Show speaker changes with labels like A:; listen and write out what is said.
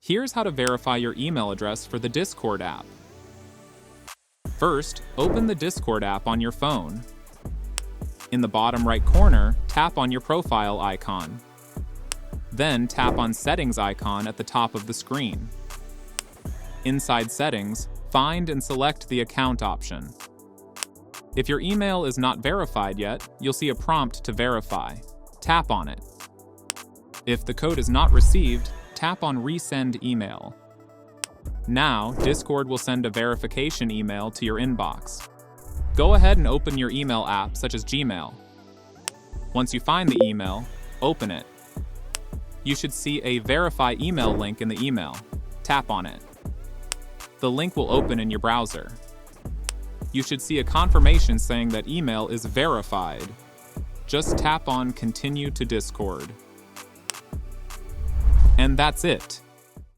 A: Here's how to verify your email address for the Discord app. First, open the Discord app on your phone. In the bottom right corner, tap on your profile icon. Then tap on Settings icon at the top of the screen. Inside Settings, find and select the Account option. If your email is not verified yet, you'll see a prompt to verify. Tap on it. If the code is not received, tap on Resend Email. Now, Discord will send a verification email to your inbox. Go ahead and open your email app, such as Gmail. Once you find the email, open it. You should see a Verify Email link in the email. Tap on it. The link will open in your browser. You should see a confirmation saying that email is verified. Just tap on Continue to Discord. And that's it.